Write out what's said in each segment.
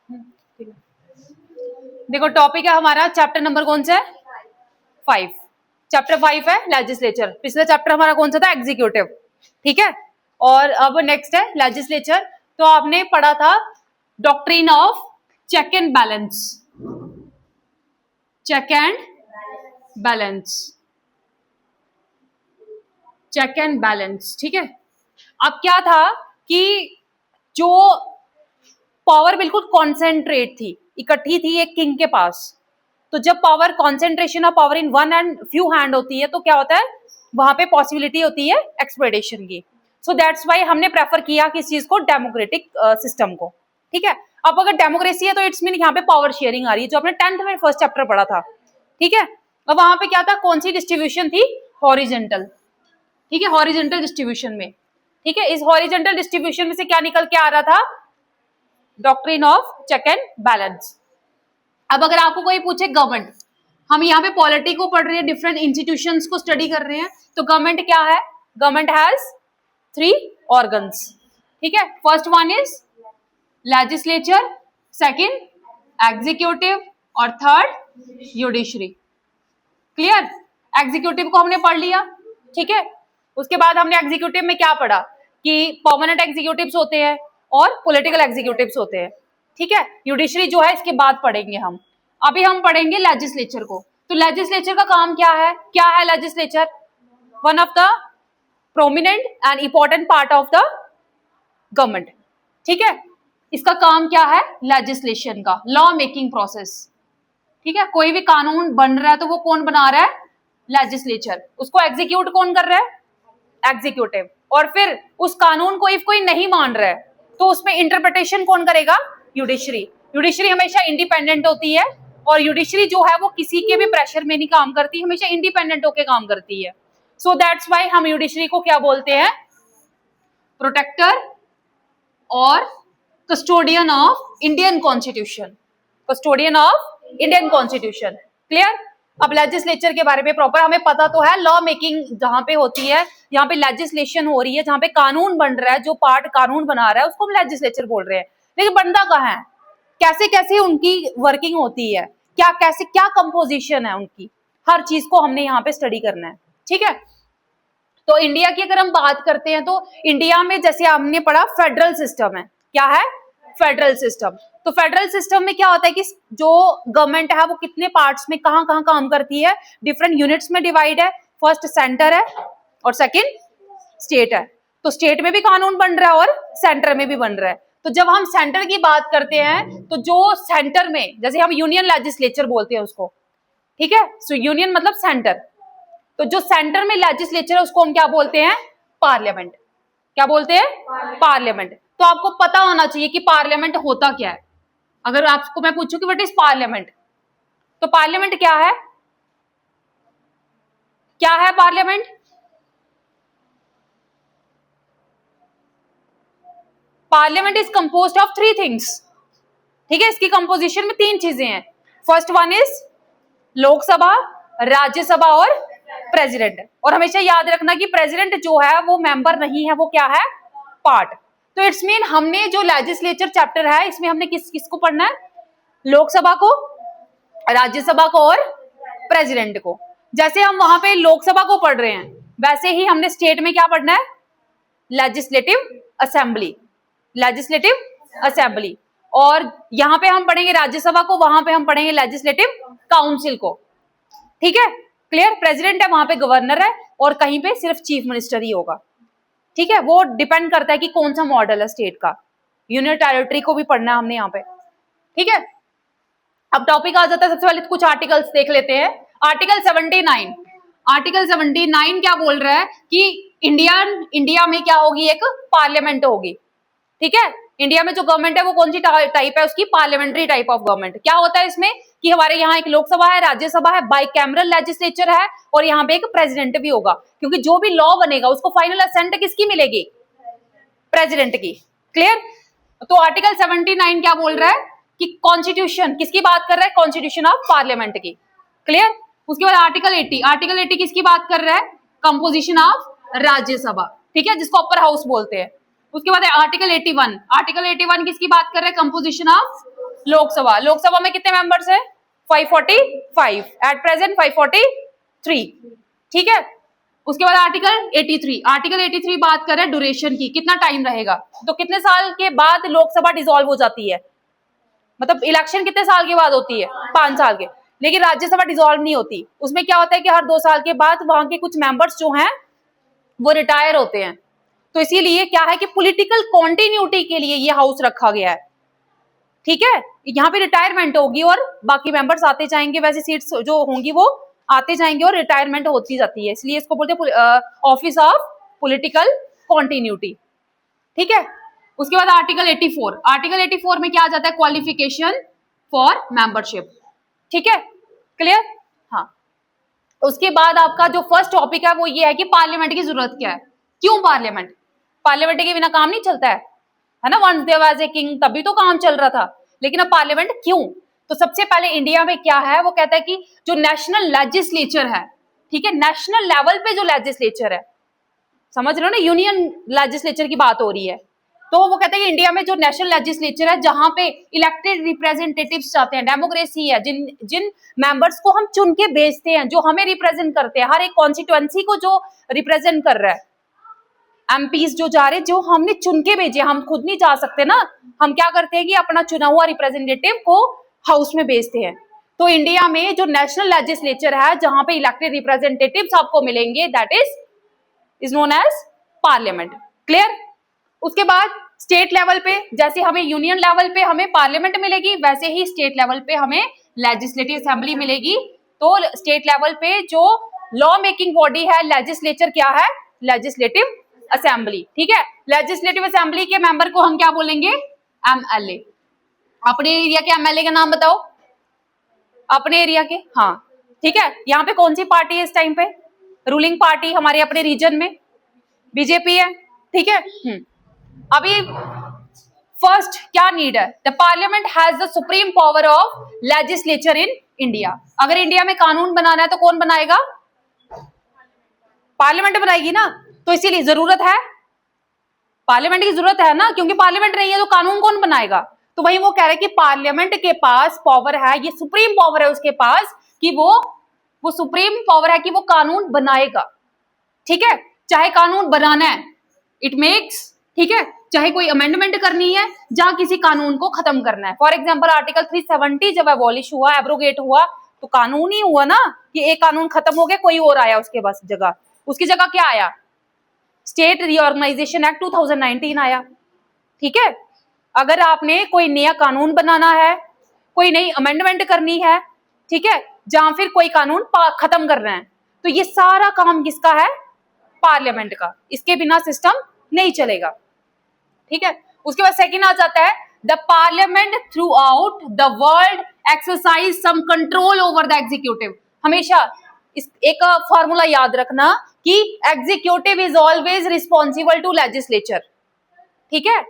ठीक है। देखो टॉपिक है हमारा, चैप्टर नंबर कौन सा है? 5। चैप्टर 5 है लेजिस्लेचर। पिछला चैप्टर हमारा कौन सा था? एग्जीक्यूटिव। ठीक है, और अब नेक्स्ट है लेजिस्लेचर। तो आपने पढ़ा था doctrine of check and balance. Check and balance, check and balance. ठीक है, अब क्या था कि जो पावर बिल्कुल कॉन्सेंट्रेट थी, इकट्ठी थी एक किंग के पास, तो जब power concentration of power in one and few hand होती है तो क्या होता है, वहां पे पॉसिबिलिटी होती है एक्सप्लॉइटेशन की। सो दैट्स वाई हमने प्रेफर किया किस चीज को? डेमोक्रेटिक सिस्टम को। ठीक है, अब अगर डेमोक्रेसी है तो इट्स मीन यहाँ पे पावर शेयरिंग आ रही है, जो आपने 10th में फर्स्ट चैप्टर पढ़ा था। ठीक है, अब वहां पे क्या था? कौन सी डिस्ट्रीब्यूशन थी? हॉरिजेंटल। ठीक है, हॉरिजेंटल डिस्ट्रीब्यूशन में। ठीक है, इस हॉरिजेंटल डिस्ट्रीब्यूशन में से क्या निकल के आ रहा था? Doctrine of check and balance. अब अगर आपको कोई पूछे गवर्नमेंट, हम यहाँ पे पॉलिटी को पढ़ रहे हैं, डिफरेंट इंस्टीट्यूशंस को स्टडी कर रहे हैं, तो गवर्नमेंट क्या है? Government has 3 organs. ठीक है, first one is legislature, second executive, और थर्ड जुडिशरी। क्लियर? एग्जीक्यूटिव को हमने पढ़ लिया। ठीक है, उसके बाद हमने एग्जीक्यूटिव में क्या पढ़ा कि परमानेंट एग्जीक्यूटिव्स होते हैं और पॉलिटिकल एग्जीक्यूटिव्स होते हैं। ठीक है, जुडिशरी जो है इसके बाद पढ़ेंगे हम। अभी हम पढ़ेंगे लेजिस्लेचर को। तो लेजिस्लेचर का काम क्या है? क्या है legislature? One of the prominent and important part of the government. ठीक है, इसका काम क्या है? लेजिस्लेशन का, लॉ मेकिंग प्रोसेस। ठीक है, कोई भी कानून बन रहा है तो वो कौन बना रहा है? लेजिस्लेचर। उसको एग्जीक्यूट कौन कर रहा है? एग्जीक्यूटिव। और फिर उस कानून को इफ कोई नहीं मान रहा है तो उसमें इंटरप्रिटेशन कौन करेगा? जुडिशरी। जुडिशरी हमेशा इंडिपेंडेंट होती है, और जुडिशरी जो है वो किसी के भी प्रेशर में नहीं काम करती, हमेशा इंडिपेंडेंट होकर काम करती है। सो दैट्स वाई हम जुडिशरी को क्या बोलते हैं? प्रोटेक्टर और custodian of Indian constitution. Custodian of Indian constitution. Clear? अब लेजिस्लेचर के बारे में प्रॉपर हमें पता तो है, लॉ मेकिंग जहां पे होती है, यहाँ पे लेजिस्लेशन हो रही है, जहां पे कानून बन रहा है, जो पार्ट कानून बना रहा है उसको हम लेजिस्लेचर बोल रहे हैं। लेकिन बनता कहाँ है? कैसे कैसे उनकी वर्किंग होती है, क्या कैसे क्या कंपोजिशन है उनकी, हर चीज को हमने यहाँ पे स्टडी करना है। ठीक है, तो इंडिया की अगर हम बात करते हैं तो इंडिया में जैसे हमने पढ़ा फेडरल सिस्टम है। क्या है? Federal system. तो फेडरल सिस्टम में क्या होता है कि जो गवर्नमेंट है वो कितने पार्ट्स में कहां कहां काम करती है? डिफरेंट यूनिट्स में डिवाइड है। फर्स्ट सेंटर है और सेकंड स्टेट है। तो स्टेट में भी कानून बन रहा है और सेंटर में भी बन रहा है। तो जब हम सेंटर की बात करते हैं तो जो सेंटर में, जैसे हम यूनियन लेजिस्लेचर बोलते हैं उसको, ठीक है, सो यूनियन मतलब सेंटर, तो जो सेंटर में लेजिस्लेचर है उसको हम क्या बोलते हैं? पार्लियामेंट। क्या बोलते हैं? पार्लियामेंट। तो आपको पता होना चाहिए कि पार्लियामेंट होता क्या है। अगर आपको मैं पूछूं कि व्हाट इज पार्लियामेंट, तो पार्लियामेंट क्या है? क्या है parliament? Parliament is composed of 3 things. ठीक है, इसकी कंपोजिशन में 3 चीजें हैं। First one is Lok Sabha, Rajya Sabha और प्रेसिडेंट। और हमेशा याद रखना कि प्रेसिडेंट जो है वो मेंबर नहीं है, वो क्या है? पार्ट। तो इट्स मीन हमने जो लेजिस्लेचर चैप्टर है इसमें हमने किसको पढ़ना है? लोकसभा को, राज्यसभा को और प्रेसिडेंट को। जैसे हम वहां पे लोकसभा को पढ़ रहे हैं वैसे ही हमने स्टेट में क्या पढ़ना है? Legislative assembly. Legislative assembly. और यहां पे हम पढ़ेंगे राज्यसभा को, वहां पे हम पढ़ेंगे लेजिस्लेटिव काउंसिल को। ठीक है, क्लियर? प्रेसिडेंट है, वहां पे गवर्नर है, और कहीं पे सिर्फ चीफ मिनिस्टर ही होगा। ठीक है, वो डिपेंड करता है कि कौन सा मॉडल है स्टेट का। यूनियन टेरिटरी को भी पढ़ना है हमने यहाँ पे। ठीक है, अब टॉपिक आ जाता है, सबसे पहले कुछ आर्टिकल्स देख लेते हैं। आर्टिकल 79। आर्टिकल 79 क्या बोल रहा है कि इंडिया में क्या होगी? एक पार्लियामेंट होगी। ठीक है, इंडिया में जो गवर्नमेंट है वो कौन सी टाइप है? उसकी पार्लियामेंट्री टाइप ऑफ गवर्नमेंट। क्या होता है इसमें कि हमारे यहाँ एक लोकसभा है, राज्यसभा है, बाइकैमरल लेजिस्लेचर है, और यहाँ पे एक प्रेसिडेंट भी होगा, क्योंकि जो भी लॉ बनेगा उसको फाइनल असेंट किसकी मिलेगी? प्रेसिडेंट की। क्लियर? तो आर्टिकल 79 क्या बोल रहा है कि कॉन्स्टिट्यूशन किसकी बात कर रहा है? कॉन्स्टिट्यूशन ऑफ पार्लियामेंट की। क्लियर? उसके बाद आर्टिकल 80। आर्टिकल 80 किसकी बात कर रहा है? Composition of Rajya Sabha. ठीक है, जिसको अपर हाउस बोलते हैं। उसके बाद आर्टिकल 81। आर्टिकल 81 किसकी बात कर रहे हैं? कंपोजिशन ऑफ लोकसभा में कितने मेंबर्स है? 545 एट प्रेजेंट 543, ठीक है। उसके बाद आर्टिकल 83 बात कर रहे हैं ड्यूरेशन की, कितना टाइम रहेगा। तो कितने साल के बाद लोकसभा डिसॉल्व हो जाती है, मतलब इलेक्शन कितने साल के बाद होती है? 5 साल के। लेकिन राज्यसभा डिसॉल्व नहीं होती, उसमें क्या होता है कि हर 2 साल के बाद वहां के कुछ मेंबर्स जो हैं वो रिटायर होते हैं। तो इसीलिए क्या है कि पॉलिटिकल कॉन्टिन्यूटी के लिए ये हाउस रखा गया है, ठीक है। यहाँ पे रिटायरमेंट होगी और बाकी मेंबर्स आते जाएंगे, वैसे सीट्स जो होंगी वो आते जाएंगे और रिटायरमेंट होती जाती है, इसलिए इसको बोलते हैं ऑफिस ऑफ पॉलिटिकल कॉन्टिन्यूटी, ठीक है। उसके बाद आर्टिकल 84 में क्या आ जाता है? क्वालिफिकेशन फॉर मेंबरशिप, ठीक है, क्लियर। हाँ, उसके बाद आपका जो फर्स्ट टॉपिक है वो ये है कि पार्लियामेंट की जरूरत क्या है, क्यों पार्लियामेंट के बिना काम नहीं चलता है ना। Once there was a king, तभी तो काम चल रहा था, लेकिन अब पार्लियामेंट क्यों? तो सबसे पहले इंडिया में क्या है, वो कहता है कि जो नेशनल लेजिस्लेचर है, ठीक है, नेशनल लेवल पे जो लेजिस्लेचर है, समझ रहे हो ना, यूनियन लेजिस्लेचर की बात हो रही है। तो वो कहते हैं कि इंडिया में जो नेशनल लेजिस्लेचर है, जहां पे इलेक्टेड रिप्रेजेंटेटिव्स चाहते हैं, डेमोक्रेसी है, जिन मेंबर्स को हम चुन के भेजते हैं, जो हमें रिप्रेजेंट करते हैं, हर एक कॉन्स्टिट्यूएंसी को जो रिप्रेजेंट कर रहा है, एमपीज जो जा रहे, जो हमने चुन के भेजे, हम खुद नहीं जा सकते ना, हम क्या करते हैं कि अपना चुना हुआ रिप्रेजेंटेटिव को हाउस में भेजते हैं। तो इंडिया में जो नेशनल लेजिस्लेचर है, जहां पे इलेक्टेड रिप्रेजेंटेटिव्स आपको मिलेंगे, that is known as parliament, clear. उसके बाद स्टेट लेवल पे, जैसे हमें यूनियन लेवल पे हमें पार्लियामेंट मिलेगी, वैसे ही स्टेट लेवल पे हमें लेजिस्लेटिव असेंबली मिलेगी। तो स्टेट लेवल पे जो लॉ मेकिंग बॉडी है, लेजिस्लेचर क्या है? लेजिस्लेटिव असेंबली, ठीक है। लेजिस्लेटिव असेंबली के मेंबर को हम क्या बोलेंगे? एमएलए। अपने एरिया के एमएलए का नाम बताओ, अपने एरिया के। हाँ, ठीक है। यहाँ पे कौन सी पार्टी है इस टाइम पे? रूलिंग पार्टी हमारे अपने रीजन में बीजेपी है, ठीक है। अभी फर्स्ट क्या नीड है? The parliament has the supreme power of legislature in India. अगर इंडिया में कानून बनाना है तो कौन बनाएगा? पार्लियामेंट बनाएगी ना। तो इसीलिए जरूरत है, पार्लियामेंट की जरूरत है ना, क्योंकि पार्लियामेंट नहीं है तो कानून कौन बनाएगा? तो वही वो कह रहे हैं कि पार्लियामेंट के पास पावर है, ये सुप्रीम पावर है उसके पास, कि वो सुप्रीम पावर है कि वो कानून बनाएगा, ठीक है। चाहे कानून बनाना है, इट मेक्स, ठीक है, चाहे कोई अमेंडमेंट करनी है, जहां किसी कानून को खत्म करना है। फॉर एग्जाम्पल आर्टिकल 370 जब एबॉलिश हुआ, एब्रोगेट हुआ, तो कानून ही हुआ ना कि एक कानून खत्म हो गया, कोई और आया उसके पास जगह, उसकी जगह क्या आया? स्टेट रीऑर्गेनाइजेशन एक्ट 2019 आया, ठीक है। अगर आपने कोई नया कानून बनाना है, कोई नई अमेंडमेंट करनी है, ठीक है, जहां फिर कोई कानून खत्म करना है, तो ये सारा काम किसका है? पार्लियामेंट का। इसके बिना सिस्टम नहीं चलेगा, ठीक है। उसके बाद सेकंड आ जाता है, the parliament throughout the world exercise some control over the executive. हमेशा एक फॉर्मूला याद रखना कि executive is always responsible to legislature, ठीक है।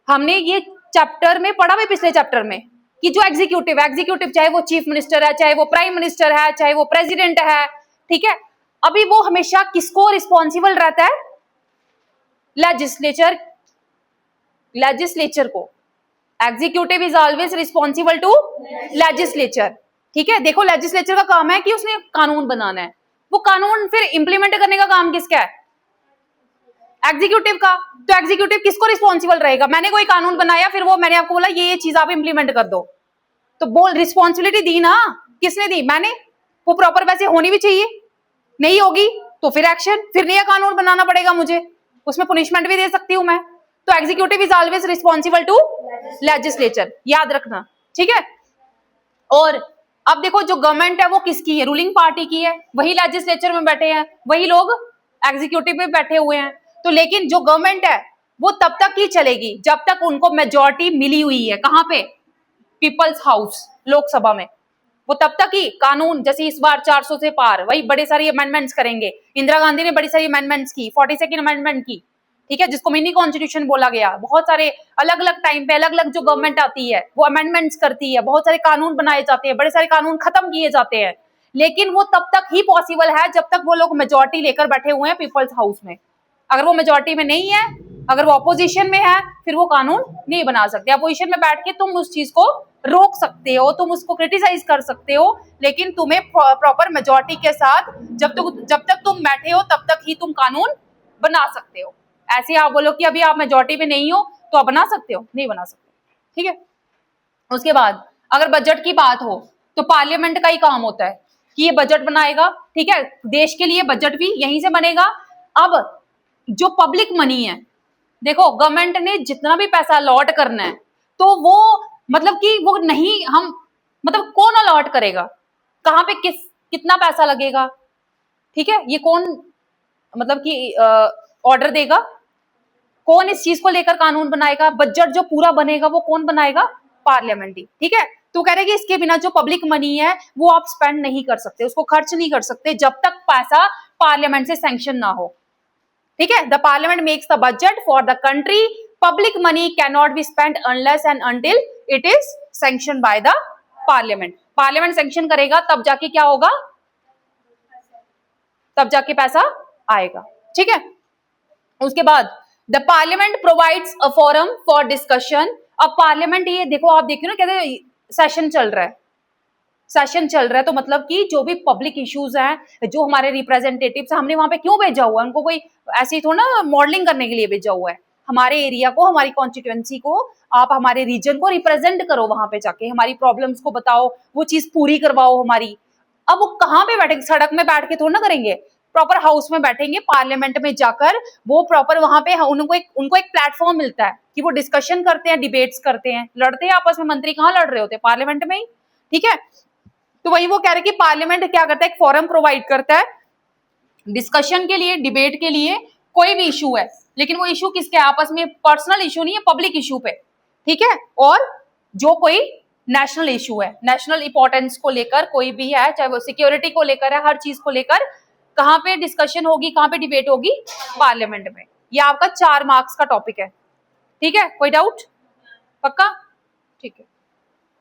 हमने ये चैप्टर में पढ़ा हुआ, पिछले चैप्टर में, कि जो एग्जीक्यूटिव चाहे वो चीफ मिनिस्टर है, चाहे वो प्राइम मिनिस्टर है, चाहे वो प्रेसिडेंट है, ठीक है, अभी वो हमेशा किसको रिस्पॉन्सिबल रहता है? लेजिस्लेचर को। Executive is always responsible to legislature, ठीक है। देखो, लेजिस्लेचर का काम है कि उसने कानून बनाना है, वो कानून फिर इंप्लीमेंट करने का काम किसका है? एग्जीक्यूटिव का। तो एग्जीक्यूटिव किसको रिस्पॉन्सिबल रहेगा? मैंने कोई कानून बनाया, फिर वो मैंने आपको बोला ये चीज आप इंप्लीमेंट कर दो, तो बोल रिस्पॉन्सिबिलिटी दी ना, किसने दी? मैंने। वो प्रॉपर वैसे होनी भी चाहिए, नहीं होगी तो फिर एक्शन, फिर नया कानून बनाना पड़ेगा मुझे, उसमें पनिशमेंट भी दे सकती हूं मैं। तो executive is always responsible to legislature, याद रखना, ठीक है। और अब देखो, जो गवर्नमेंट है वो किसकी है? रूलिंग पार्टी की है, वही लेजिस्लेचर में बैठे हैं, वही लोग एग्जीक्यूटिव में बैठे हुए हैं। तो लेकिन जो गवर्नमेंट है वो तब तक ही चलेगी जब तक उनको मेजॉरिटी मिली हुई है। कहां पे? पीपल्स हाउस, लोकसभा में। वो तब तक ही कानून, जैसे इस बार 400 से पार, वही बड़े सारी अमेंडमेंट्स करेंगे। इंदिरा गांधी ने बड़ी सारी अमेंडमेंट्स की, 42nd अमेंडमेंट की, ठीक है, जिसको मिनी कॉन्स्टिट्यूशन बोला गया। बहुत सारे अलग अलग टाइम पे अलग अलग जो गवर्नमेंट आती है वो अमेंडमेंट्स करती है, बहुत सारे कानून बनाए जाते हैं, बड़े सारे कानून खत्म किए जाते हैं, लेकिन वो तब तक ही पॉसिबल है जब तक वो लोग मेजॉरिटी लेकर बैठे हुए हैं पीपल्स हाउस में। अगर वो मेजॉरिटी में नहीं है, अगर वो अपोजिशन में है फिर वो कानून नहीं बना सकते। अपोजिशन में बैठ के तुम उस चीज को रोक सकते हो, तुम उसको क्रिटिसाइज कर सकते हो, लेकिन तुम्हें प्रॉपर मेजोरिटी के साथ जब तक तुम बैठे हो तब तक ही तुम कानून बना सकते हो। ऐसे आप बोलो कि अभी आप मेजोरिटी में नहीं हो तो आप बना सकते हो? नहीं बना सकते, ठीक है। उसके बाद अगर बजट की बात हो तो पार्लियामेंट का ही काम होता है कि ये बजट बनाएगा, ठीक है। देश के लिए बजट भी यहीं से बनेगा। अब जो पब्लिक मनी है, देखो गवर्नमेंट ने जितना भी पैसा अलॉट करना है तो वो मतलब कि वो नहीं, हम मतलब कौन अलॉट करेगा, कहाँ पे कितना पैसा लगेगा, ठीक है, ये कौन मतलब कि ऑर्डर देगा, कौन इस चीज को लेकर कानून बनाएगा, बजट जो पूरा बनेगा वो कौन बनाएगा? पार्लियामेंट ही, ठीक है। तो कह रहे कि इसके बिना जो पब्लिक मनी है वो आप स्पेंड नहीं कर सकते, उसको खर्च नहीं कर सकते जब तक पैसा पार्लियामेंट से सैंक्शन ना हो, ठीक है। The parliament makes the budget for the country, public money can not be spend unless and until it is sanction by the parliament. Parliament sanction करेगा तब जाके क्या होगा, तब जाके पैसा आएगा, ठीक है। उसके बाद the parliament provides a forum for discussion. अब पार्लियामेंट, ये देखो आप देख रहे हो कहते सेशन चल रहा है, सेशन चल रहा है तो मतलब कि जो भी पब्लिक इश्यूज हैं, जो हमारे रिप्रेजेंटेटिव्स हमने वहां पे क्यों भेजा हुआ है, उनको कोई ऐसे ही थोड़ा ना मॉडलिंग करने के लिए भेजा हुआ है। हमारे एरिया को, हमारी कॉन्स्टिट्यूएंसी को, आप हमारे रीजन को रिप्रेजेंट करो, वहां पे जाके हमारी प्रॉब्लम्स को बताओ, वो चीज पूरी करवाओ हमारी। अब वो कहाँ पे बैठेंगे? सड़क में बैठ के थोड़ा ना करेंगे, प्रॉपर हाउस में बैठेंगे, पार्लियामेंट में जाकर वो प्रॉपर वहां पे उनको एक प्लेटफॉर्म मिलता है कि वो डिस्कशन करते हैं, डिबेट्स करते हैं, लड़ते हैं आपस में। मंत्री कहाँ लड़ रहे होते हैं? पार्लियामेंट में ही, ठीक है। तो वही वो कह रहे कि पार्लियामेंट क्या करता है, एक फोरम प्रोवाइड करता है डिस्कशन के लिए, डिबेट के लिए। कोई भी इशू है, लेकिन वो इशू किसके आपस में, पर्सनल इशू नहीं है, पब्लिक इशू पे, ठीक है। और जो कोई नेशनल इशू है, नेशनल इंपॉर्टेंस को लेकर कोई भी है, चाहे वो सिक्योरिटी को लेकर है, हर चीज को लेकर कहाँ पे डिस्कशन होगी, कहाँ पे डिबेट होगी? पार्लियामेंट में। ये आपका 4 मार्क्स का टॉपिक है, ठीक है। कोई डाउट? पक्का? ठीक है।